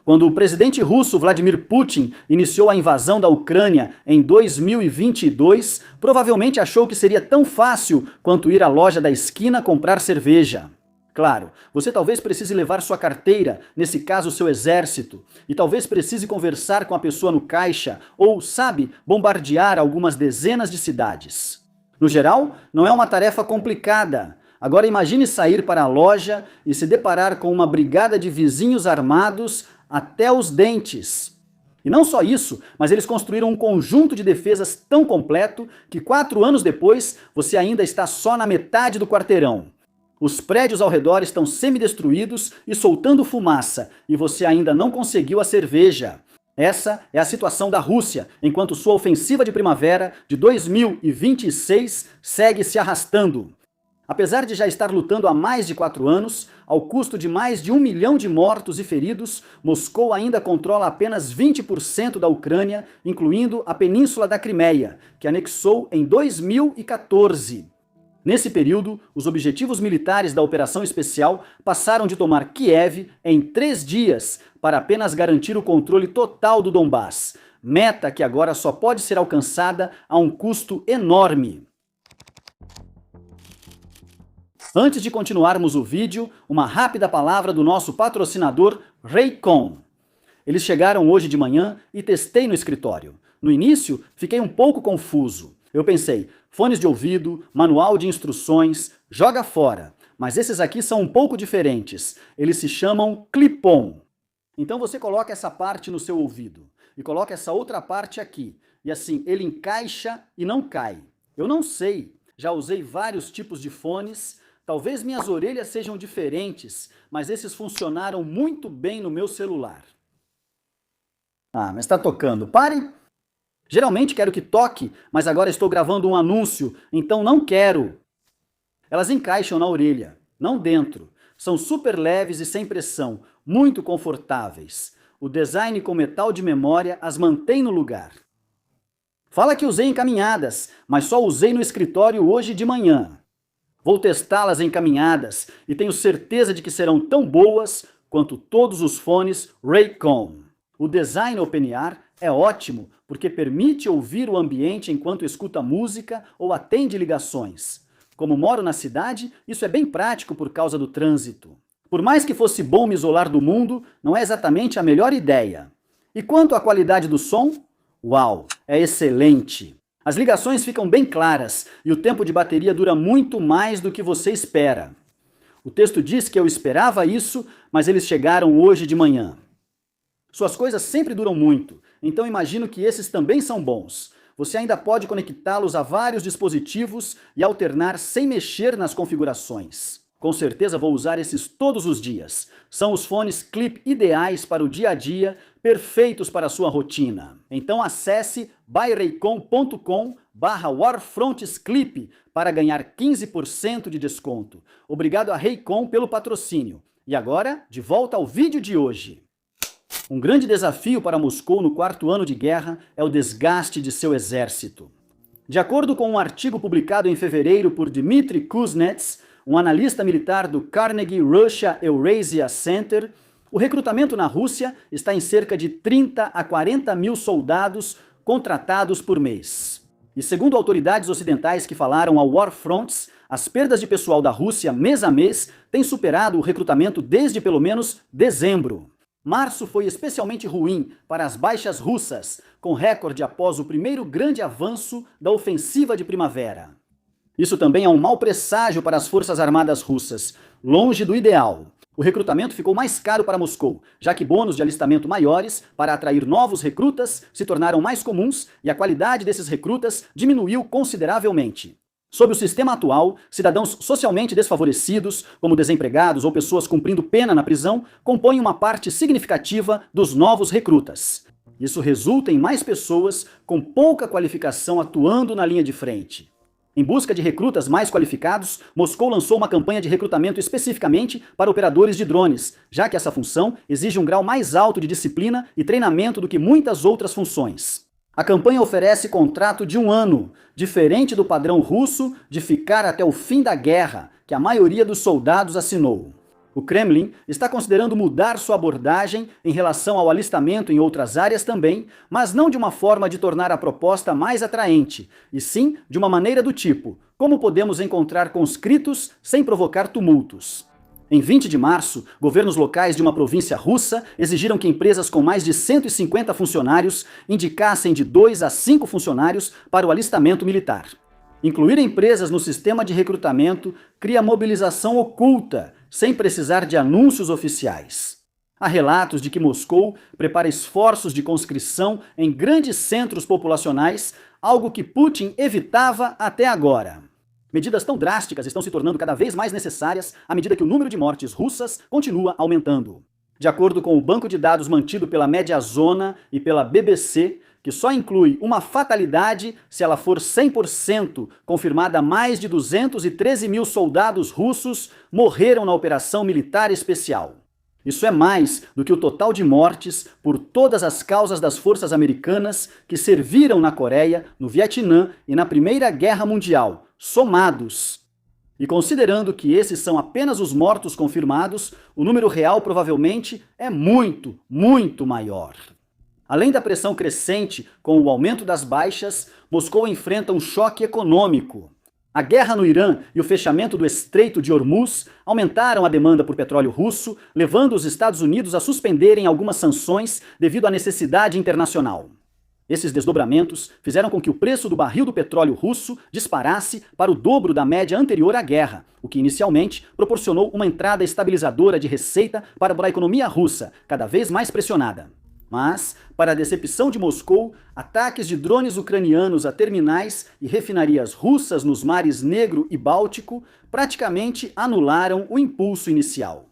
Quando o presidente russo Vladimir Putin iniciou a invasão da Ucrânia em 2022, provavelmente achou que seria tão fácil quanto ir à loja da esquina comprar cerveja. Claro, você talvez precise levar sua carteira, nesse caso seu exército, e talvez precise conversar com a pessoa no caixa ou, sabe, bombardear algumas dezenas de cidades. No geral, não é uma tarefa complicada. Agora imagine sair para a loja e se deparar com uma brigada de vizinhos armados até os dentes. E não só isso, mas eles construíram um conjunto de defesas tão completo que 4 anos depois você ainda está só na metade do quarteirão. Os prédios ao redor estão semidestruídos e soltando fumaça, e você ainda não conseguiu a cerveja. Essa é a situação da Rússia, enquanto sua ofensiva de primavera de 2026 segue se arrastando. Apesar de já estar lutando há mais de 4 anos, ao custo de mais de 1 milhão de mortos e feridos, Moscou ainda controla apenas 20% da Ucrânia, incluindo a Península da Crimeia, que anexou em 2014. Nesse período, os objetivos militares da operação especial passaram de tomar Kiev em 3 dias para apenas garantir o controle total do Donbás, meta que agora só pode ser alcançada a um custo enorme. Antes de continuarmos o vídeo, uma rápida palavra do nosso patrocinador Raycon. Eles chegaram hoje de manhã e testei no escritório. No início, fiquei um pouco confuso. Eu pensei, fones de ouvido, manual de instruções, joga fora. Mas esses aqui são um pouco diferentes. Eles se chamam Clip-On. Então você coloca essa parte no seu ouvido e coloca essa outra parte aqui. E assim, ele encaixa e não cai. Eu não sei, já usei vários tipos de fones. Talvez minhas orelhas sejam diferentes, mas esses funcionaram muito bem no meu celular. Ah, mas está tocando. Pare! Geralmente quero que toque, mas agora estou gravando um anúncio, então não quero. Elas encaixam na orelha, não dentro. São super leves e sem pressão, muito confortáveis. O design com metal de memória as mantém no lugar. Fala que usei em caminhadas, mas só usei no escritório hoje de manhã. Vou testá-las em caminhadas e tenho certeza de que serão tão boas quanto todos os fones Raycon. O design open-ear é ótimo porque permite ouvir o ambiente enquanto escuta música ou atende ligações. Como moro na cidade, isso é bem prático por causa do trânsito. Por mais que fosse bom me isolar do mundo, não é exatamente a melhor ideia. E quanto à qualidade do som? Uau, é excelente! As ligações ficam bem claras e o tempo de bateria dura muito mais do que você espera. O texto diz que eu esperava isso, mas eles chegaram hoje de manhã. Suas coisas sempre duram muito, então imagino que esses também são bons. Você ainda pode conectá-los a vários dispositivos e alternar sem mexer nas configurações. Com certeza vou usar esses todos os dias. São os fones Clip ideais para o dia a dia, perfeitos para a sua rotina. Então acesse buyraycon.com/warfrontsclip para ganhar 15% de desconto. Obrigado a Raycon pelo patrocínio. E agora, de volta ao vídeo de hoje. Um grande desafio para Moscou no 4º ano de guerra é o desgaste de seu exército. De acordo com um artigo publicado em fevereiro por Dmitry Kuznets, um analista militar do Carnegie Russia Eurasia Center, o recrutamento na Rússia está em cerca de 30 a 40 mil soldados contratados por mês. E segundo autoridades ocidentais que falaram ao War Fronts, as perdas de pessoal da Rússia mês a mês têm superado o recrutamento desde pelo menos dezembro. Março foi especialmente ruim para as baixas russas, com recorde após o primeiro grande avanço da ofensiva de primavera. Isso também é um mau presságio para as forças armadas russas, longe do ideal. O recrutamento ficou mais caro para Moscou, já que bônus de alistamento maiores para atrair novos recrutas se tornaram mais comuns e a qualidade desses recrutas diminuiu consideravelmente. Sob o sistema atual, cidadãos socialmente desfavorecidos, como desempregados ou pessoas cumprindo pena na prisão, compõem uma parte significativa dos novos recrutas. Isso resulta em mais pessoas com pouca qualificação atuando na linha de frente. Em busca de recrutas mais qualificados, Moscou lançou uma campanha de recrutamento especificamente para operadores de drones, já que essa função exige um grau mais alto de disciplina e treinamento do que muitas outras funções. A campanha oferece contrato de 1 ano, diferente do padrão russo de ficar até o fim da guerra, que a maioria dos soldados assinou. O Kremlin está considerando mudar sua abordagem em relação ao alistamento em outras áreas também, mas não de uma forma de tornar a proposta mais atraente, e sim de uma maneira do tipo: como podemos encontrar conscritos sem provocar tumultos? Em 20 de março, governos locais de uma província russa exigiram que empresas com mais de 150 funcionários indicassem de 2 a 5 funcionários para o alistamento militar. Incluir empresas no sistema de recrutamento cria mobilização oculta, sem precisar de anúncios oficiais. Há relatos de que Moscou prepara esforços de conscrição em grandes centros populacionais, algo que Putin evitava até agora. Medidas tão drásticas estão se tornando cada vez mais necessárias à medida que o número de mortes russas continua aumentando. De acordo com o banco de dados mantido pela Mediazona e pela BBC, que só inclui uma fatalidade se ela for 100% confirmada, mais de 213 mil soldados russos morreram na operação militar especial. Isso é mais do que o total de mortes por todas as causas das forças americanas que serviram na Coreia, no Vietnã e na Primeira Guerra Mundial, somados. E considerando que esses são apenas os mortos confirmados, o número real provavelmente é muito, muito maior. Além da pressão crescente com o aumento das baixas, Moscou enfrenta um choque econômico. A guerra no Irã e o fechamento do Estreito de Hormuz aumentaram a demanda por petróleo russo, levando os Estados Unidos a suspenderem algumas sanções devido à necessidade internacional. Esses desdobramentos fizeram com que o preço do barril do petróleo russo disparasse para o dobro da média anterior à guerra, o que inicialmente proporcionou uma entrada estabilizadora de receita para a economia russa, cada vez mais pressionada. Mas, para a decepção de Moscou, ataques de drones ucranianos a terminais e refinarias russas nos mares Negro e Báltico praticamente anularam o impulso inicial.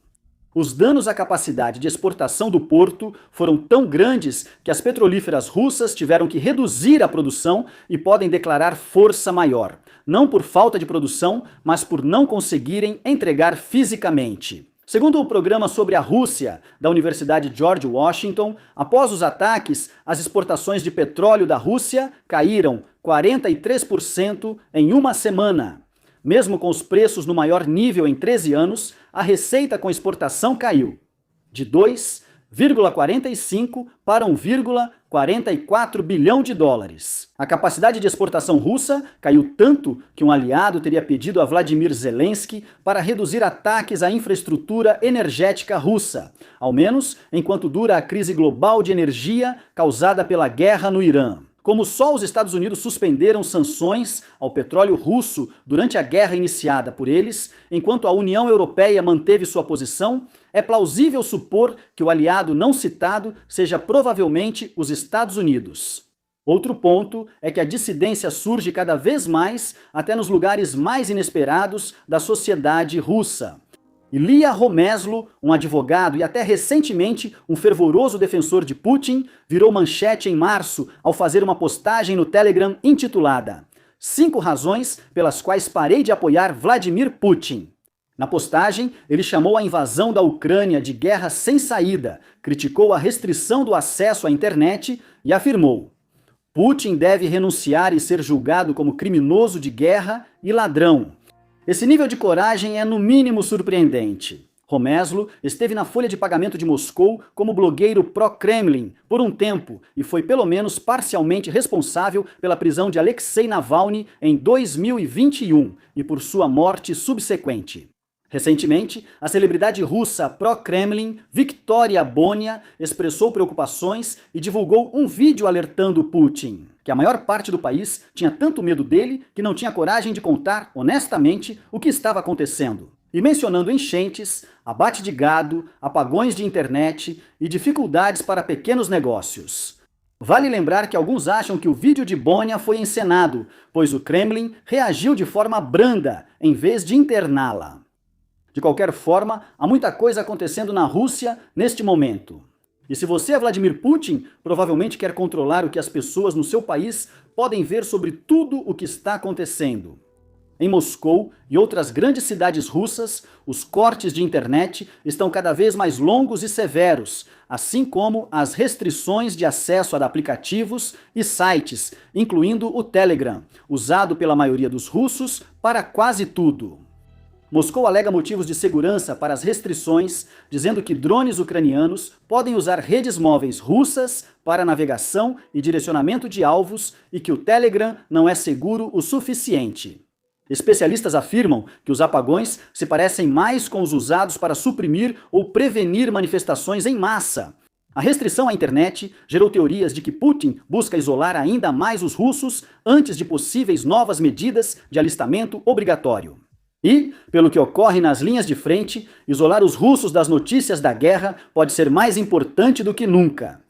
Os danos à capacidade de exportação do porto foram tão grandes que as petrolíferas russas tiveram que reduzir a produção e podem declarar força maior, não por falta de produção, mas por não conseguirem entregar fisicamente. Segundo o programa sobre a Rússia da Universidade George Washington, após os ataques, as exportações de petróleo da Rússia caíram 43% em uma semana. Mesmo com os preços no maior nível em 13 anos, a receita com exportação caiu de 2,45 para 1,44 bilhão de dólares. A capacidade de exportação russa caiu tanto que um aliado teria pedido a Vladimir Zelensky para reduzir ataques à infraestrutura energética russa, ao menos enquanto dura a crise global de energia causada pela guerra no Irã. Como só os Estados Unidos suspenderam sanções ao petróleo russo durante a guerra iniciada por eles, enquanto a União Europeia manteve sua posição, é plausível supor que o aliado não citado seja provavelmente os Estados Unidos. Outro ponto é que a dissidência surge cada vez mais até nos lugares mais inesperados da sociedade russa. Ilya Romeslo, um advogado e até recentemente um fervoroso defensor de Putin, virou manchete em março ao fazer uma postagem no Telegram intitulada 5 razões pelas quais parei de apoiar Vladimir Putin. Na postagem, ele chamou a invasão da Ucrânia de guerra sem saída, criticou a restrição do acesso à internet e afirmou: Putin deve renunciar e ser julgado como criminoso de guerra e ladrão. Esse nível de coragem é no mínimo surpreendente. Romeslo esteve na folha de pagamento de Moscou como blogueiro pró-Kremlin por um tempo e foi pelo menos parcialmente responsável pela prisão de Alexei Navalny em 2021 e por sua morte subsequente. Recentemente, a celebridade russa pró-Kremlin, Victoria Bonia, expressou preocupações e divulgou um vídeo alertando Putin que a maior parte do país tinha tanto medo dele que não tinha coragem de contar honestamente o que estava acontecendo, e mencionando enchentes, abate de gado, apagões de internet e dificuldades para pequenos negócios. Vale lembrar que alguns acham que o vídeo de Bonia foi encenado, pois o Kremlin reagiu de forma branda em vez de interná-la. De qualquer forma, há muita coisa acontecendo na Rússia neste momento. E se você é Vladimir Putin, provavelmente quer controlar o que as pessoas no seu país podem ver sobre tudo o que está acontecendo. Em Moscou e outras grandes cidades russas, os cortes de internet estão cada vez mais longos e severos, assim como as restrições de acesso a aplicativos e sites, incluindo o Telegram, usado pela maioria dos russos para quase tudo. Moscou alega motivos de segurança para as restrições, dizendo que drones ucranianos podem usar redes móveis russas para navegação e direcionamento de alvos e que o Telegram não é seguro o suficiente. Especialistas afirmam que os apagões se parecem mais com os usados para suprimir ou prevenir manifestações em massa. A restrição à internet gerou teorias de que Putin busca isolar ainda mais os russos antes de possíveis novas medidas de alistamento obrigatório. E, pelo que ocorre nas linhas de frente, isolar os russos das notícias da guerra pode ser mais importante do que nunca.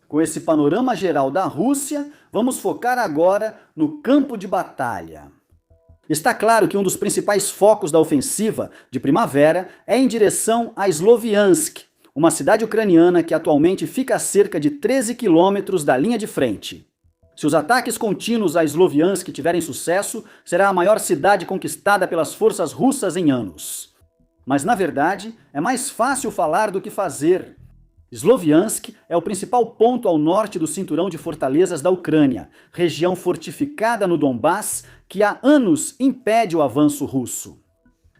Com esse panorama geral da Rússia, vamos focar agora no campo de batalha. Está claro que um dos principais focos da ofensiva de primavera é em direção a Sloviansk, uma cidade ucraniana que atualmente fica a cerca de 13 quilômetros da linha de frente. Se os ataques contínuos a Sloviansk tiverem sucesso, será a maior cidade conquistada pelas forças russas em anos. Mas, na verdade, é mais fácil falar do que fazer. Sloviansk é o principal ponto ao norte do cinturão de fortalezas da Ucrânia, região fortificada no Donbass que há anos impede o avanço russo.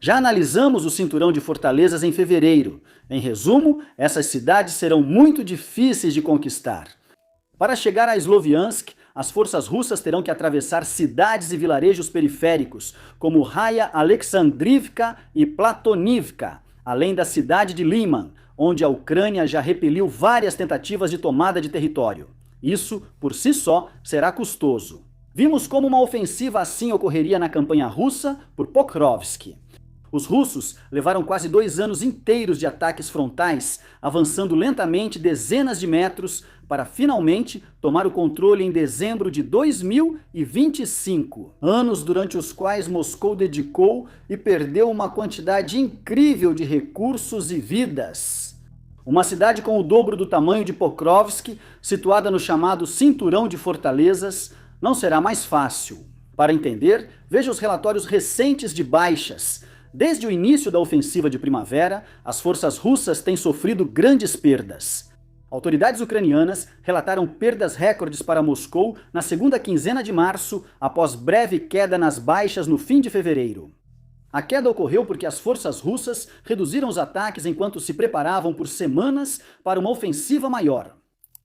Já analisamos o cinturão de fortalezas em fevereiro. Em resumo, essas cidades serão muito difíceis de conquistar. Para chegar a Sloviansk, as forças russas terão que atravessar cidades e vilarejos periféricos, como Raya Alexandrivka e Platonivka, além da cidade de Liman, onde a Ucrânia já repeliu várias tentativas de tomada de território. Isso, por si só, será custoso. Vimos como uma ofensiva assim ocorreria na campanha russa por Pokrovsk. Os russos levaram quase 2 anos inteiros de ataques frontais, avançando lentamente dezenas de metros para finalmente tomar o controle em dezembro de 2025. Anos durante os quais Moscou dedicou e perdeu uma quantidade incrível de recursos e vidas. Uma cidade com o dobro do tamanho de Pokrovsk, situada no chamado Cinturão de Fortalezas, não será mais fácil. Para entender, veja os relatórios recentes de baixas. Desde o início da ofensiva de primavera, as forças russas têm sofrido grandes perdas. Autoridades ucranianas relataram perdas recordes para Moscou na segunda quinzena de março, após breve queda nas baixas no fim de fevereiro. A queda ocorreu porque as forças russas reduziram os ataques enquanto se preparavam por semanas para uma ofensiva maior.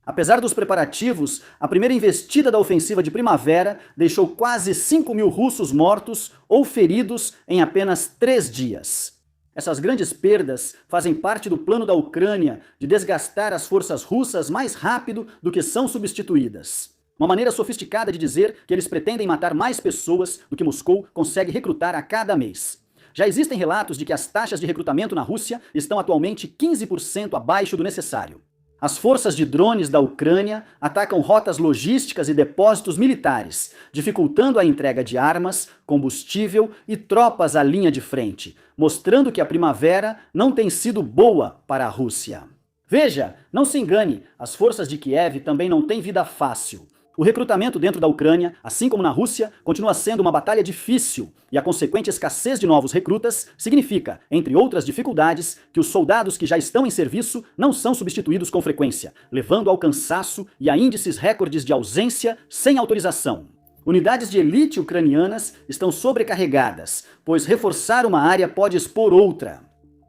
Apesar dos preparativos, a primeira investida da ofensiva de primavera deixou quase 5.000 russos mortos ou feridos em apenas 3 dias. Essas grandes perdas fazem parte do plano da Ucrânia de desgastar as forças russas mais rápido do que são substituídas. Uma maneira sofisticada de dizer que eles pretendem matar mais pessoas do que Moscou consegue recrutar a cada mês. Já existem relatos de que as taxas de recrutamento na Rússia estão atualmente 15% abaixo do necessário. As forças de drones da Ucrânia atacam rotas logísticas e depósitos militares, dificultando a entrega de armas, combustível e tropas à linha de frente, mostrando que a primavera não tem sido boa para a Rússia. Veja, não se engane, as forças de Kiev também não têm vida fácil. O recrutamento dentro da Ucrânia, assim como na Rússia, continua sendo uma batalha difícil, e a consequente escassez de novos recrutas significa, entre outras dificuldades, que os soldados que já estão em serviço não são substituídos com frequência, levando ao cansaço e a índices recordes de ausência sem autorização. Unidades de elite ucranianas estão sobrecarregadas, pois reforçar uma área pode expor outra.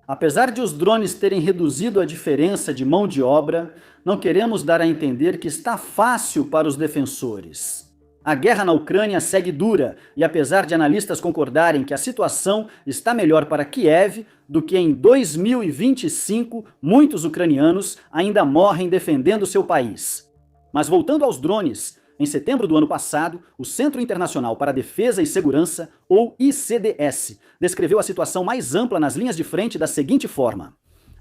Apesar de os drones terem reduzido a diferença de mão de obra, não queremos dar a entender que está fácil para os defensores. A guerra na Ucrânia segue dura e apesar de analistas concordarem que a situação está melhor para Kiev do que em 2025, muitos ucranianos ainda morrem defendendo seu país. Mas voltando aos drones, em setembro do ano passado, o Centro Internacional para a Defesa e Segurança, ou ICDS, descreveu a situação mais ampla nas linhas de frente da seguinte forma.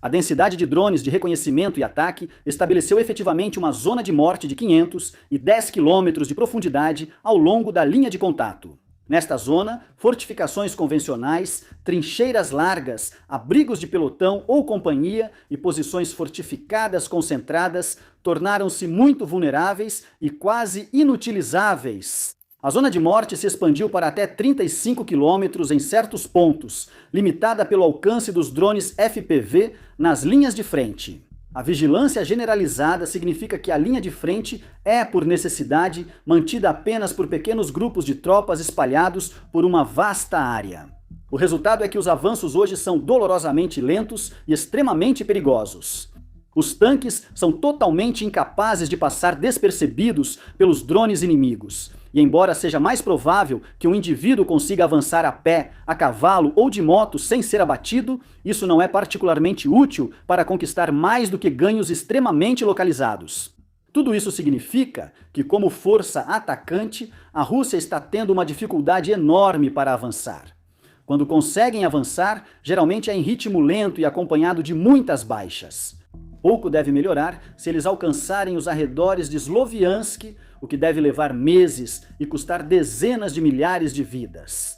A densidade de drones de reconhecimento e ataque estabeleceu efetivamente uma zona de morte de 500 e 10 quilômetros de profundidade ao longo da linha de contato. Nesta zona, fortificações convencionais, trincheiras largas, abrigos de pelotão ou companhia e posições fortificadas concentradas tornaram-se muito vulneráveis e quase inutilizáveis. A zona de morte se expandiu para até 35 quilômetros em certos pontos, limitada pelo alcance dos drones FPV nas linhas de frente. A vigilância generalizada significa que a linha de frente é, por necessidade, mantida apenas por pequenos grupos de tropas espalhados por uma vasta área. O resultado é que os avanços hoje são dolorosamente lentos e extremamente perigosos. Os tanques são totalmente incapazes de passar despercebidos pelos drones inimigos. E embora seja mais provável que um indivíduo consiga avançar a pé, a cavalo ou de moto sem ser abatido, isso não é particularmente útil para conquistar mais do que ganhos extremamente localizados. Tudo isso significa que, como força atacante, a Rússia está tendo uma dificuldade enorme para avançar. Quando conseguem avançar, geralmente é em ritmo lento e acompanhado de muitas baixas. Pouco deve melhorar se eles alcançarem os arredores de Sloviansk, o que deve levar meses e custar dezenas de milhares de vidas.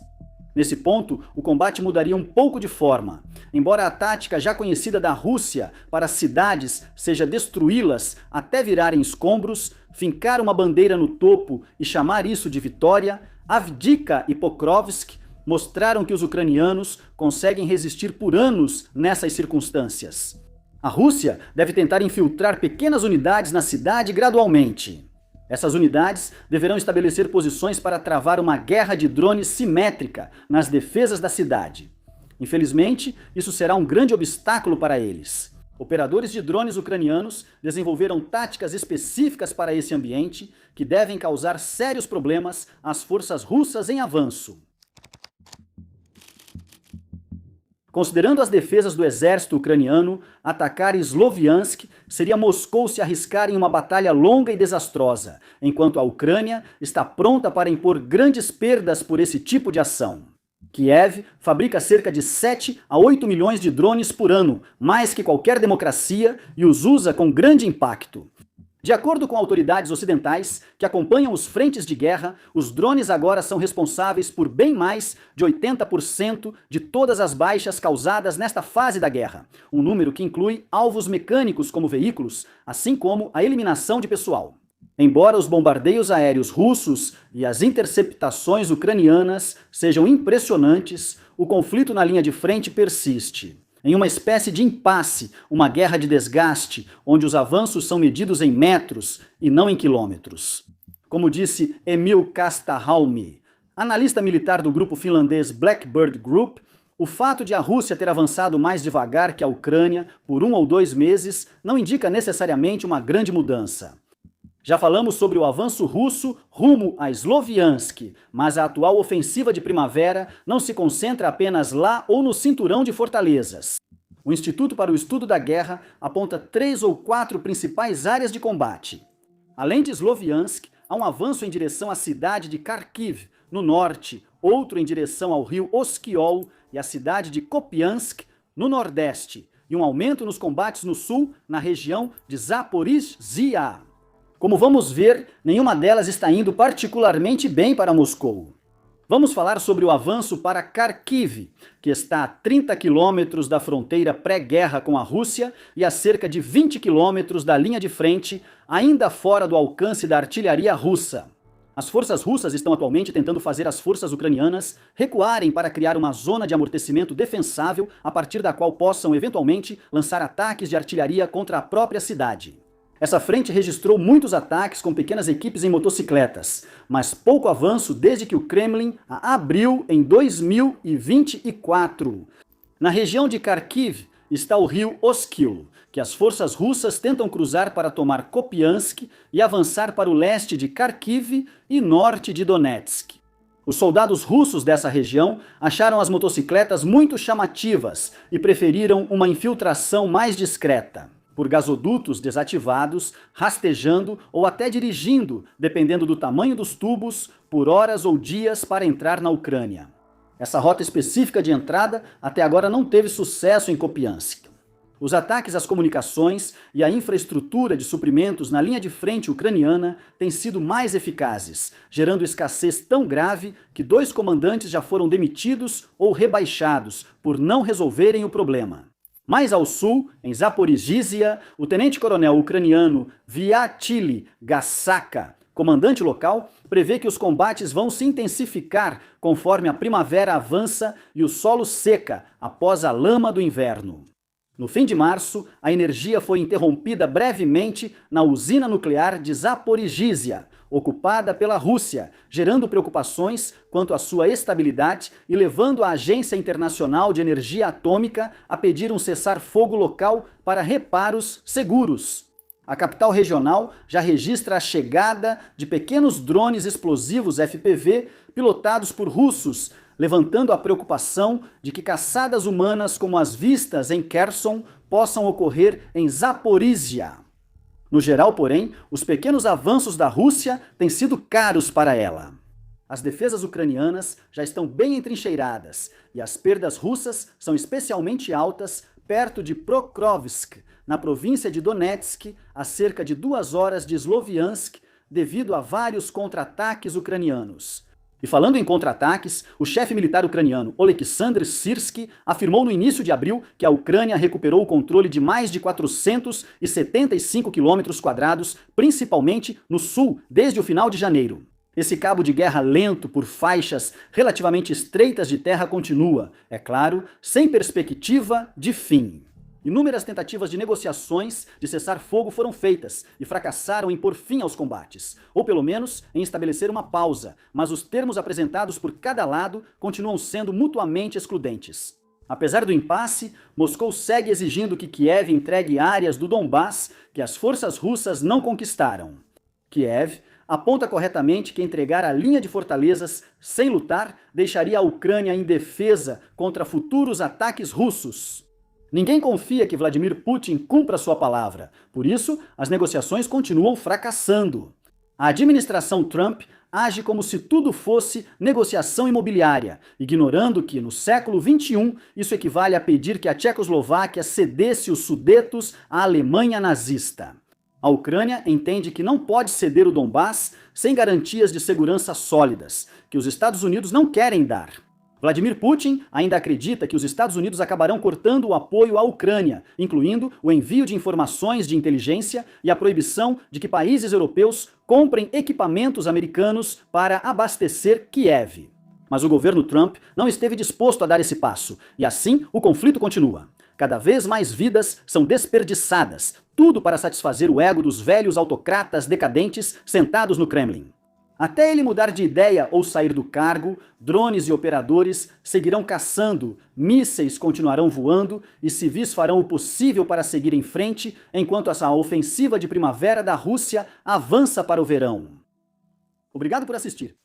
Nesse ponto, o combate mudaria um pouco de forma. Embora a tática já conhecida da Rússia para as cidades seja destruí-las até virarem escombros, fincar uma bandeira no topo e chamar isso de vitória, Avdiivka e Pokrovsk mostraram que os ucranianos conseguem resistir por anos nessas circunstâncias. A Rússia deve tentar infiltrar pequenas unidades na cidade gradualmente. Essas unidades deverão estabelecer posições para travar uma guerra de drones simétrica nas defesas da cidade. Infelizmente, isso será um grande obstáculo para eles. Operadores de drones ucranianos desenvolveram táticas específicas para esse ambiente que devem causar sérios problemas às forças russas em avanço. Considerando as defesas do exército ucraniano, atacar Sloviansk seria Moscou se arriscar em uma batalha longa e desastrosa, enquanto a Ucrânia está pronta para impor grandes perdas por esse tipo de ação. Kiev fabrica cerca de 7 a 8 milhões de drones por ano, mais que qualquer democracia, e os usa com grande impacto. De acordo com autoridades ocidentais que acompanham os frentes de guerra, os drones agora são responsáveis por bem mais de 80% de todas as baixas causadas nesta fase da guerra, um número que inclui alvos mecânicos como veículos, assim como a eliminação de pessoal. Embora os bombardeios aéreos russos e as interceptações ucranianas sejam impressionantes, o conflito na linha de frente persiste. Em uma espécie de impasse, uma guerra de desgaste, onde os avanços são medidos em metros e não em quilômetros. Como disse Emil Kastahalmi, analista militar do grupo finlandês Blackbird Group, o fato de a Rússia ter avançado mais devagar que a Ucrânia por 1 ou 2 meses não indica necessariamente uma grande mudança. Já falamos sobre o avanço russo rumo a Sloviansk, mas a atual ofensiva de primavera não se concentra apenas lá ou no cinturão de fortalezas. O Instituto para o Estudo da Guerra aponta 3 ou 4 principais áreas de combate. Além de Sloviansk, há um avanço em direção à cidade de Kharkiv, no norte, outro em direção ao rio Oskiol e à cidade de Kupiansk, no nordeste, e um aumento nos combates no sul, na região de Zaporizhzhia. Como vamos ver, nenhuma delas está indo particularmente bem para Moscou. Vamos falar sobre o avanço para Kharkiv, que está a 30 quilômetros da fronteira pré-guerra com a Rússia e a cerca de 20 quilômetros da linha de frente, ainda fora do alcance da artilharia russa. As forças russas estão atualmente tentando fazer as forças ucranianas recuarem para criar uma zona de amortecimento defensável a partir da qual possam, eventualmente, lançar ataques de artilharia contra a própria cidade. Essa frente registrou muitos ataques com pequenas equipes em motocicletas, mas pouco avanço desde que o Kremlin a abriu em 2024. Na região de Kharkiv está o rio Oskil, que as forças russas tentam cruzar para tomar Kupiansk e avançar para o leste de Kharkiv e norte de Donetsk. Os soldados russos dessa região acharam as motocicletas muito chamativas e preferiram uma infiltração mais discreta, por gasodutos desativados, rastejando ou até dirigindo, dependendo do tamanho dos tubos, por horas ou dias para entrar na Ucrânia. Essa rota específica de entrada até agora não teve sucesso em Kupiansk. Os ataques às comunicações e à infraestrutura de suprimentos na linha de frente ucraniana têm sido mais eficazes, gerando escassez tão grave que 2 comandantes já foram demitidos ou rebaixados por não resolverem o problema. Mais ao sul, em Zaporizhzhia, o tenente-coronel ucraniano Vyacheslav Gassaka, comandante local, prevê que os combates vão se intensificar conforme a primavera avança e o solo seca após a lama do inverno. No fim de março, a energia foi interrompida brevemente na usina nuclear de Zaporizhzhia, ocupada pela Rússia, gerando preocupações quanto à sua estabilidade e levando a Agência Internacional de Energia Atômica a pedir um cessar-fogo local para reparos seguros. A capital regional já registra a chegada de pequenos drones explosivos FPV pilotados por russos, levantando a preocupação de que caçadas humanas como as vistas em Kherson possam ocorrer em Zaporizhzhia. No geral, porém, os pequenos avanços da Rússia têm sido caros para ela. As defesas ucranianas já estão bem entrincheiradas e as perdas russas são especialmente altas perto de Pokrovsk, na província de Donetsk, a cerca de 2 horas de Sloviansk, devido a vários contra-ataques ucranianos. E falando em contra-ataques, o chefe militar ucraniano Oleksandr Syrskyi afirmou no início de abril que a Ucrânia recuperou o controle de mais de 475 km², principalmente no sul, desde o final de janeiro. Esse cabo de guerra lento por faixas relativamente estreitas de terra continua, é claro, sem perspectiva de fim. Inúmeras tentativas de negociações de cessar-fogo foram feitas e fracassaram em pôr fim aos combates, ou pelo menos em estabelecer uma pausa, mas os termos apresentados por cada lado continuam sendo mutuamente excludentes. Apesar do impasse, Moscou segue exigindo que Kiev entregue áreas do Donbass que as forças russas não conquistaram. Kiev aponta corretamente que entregar a linha de fortalezas sem lutar deixaria a Ucrânia indefesa contra futuros ataques russos. Ninguém confia que Vladimir Putin cumpra sua palavra, por isso as negociações continuam fracassando. A administração Trump age como se tudo fosse negociação imobiliária, ignorando que, no século XXI, isso equivale a pedir que a Tchecoslováquia cedesse os Sudetos à Alemanha nazista. A Ucrânia entende que não pode ceder o Donbass sem garantias de segurança sólidas, que os Estados Unidos não querem dar. Vladimir Putin ainda acredita que os Estados Unidos acabarão cortando o apoio à Ucrânia, incluindo o envio de informações de inteligência e a proibição de que países europeus comprem equipamentos americanos para abastecer Kiev. Mas o governo Trump não esteve disposto a dar esse passo, e assim o conflito continua. Cada vez mais vidas são desperdiçadas, tudo para satisfazer o ego dos velhos autocratas decadentes sentados no Kremlin. Até ele mudar de ideia ou sair do cargo, drones e operadores seguirão caçando, mísseis continuarão voando e civis farão o possível para seguir em frente enquanto essa ofensiva de primavera da Rússia avança para o verão. Obrigado por assistir.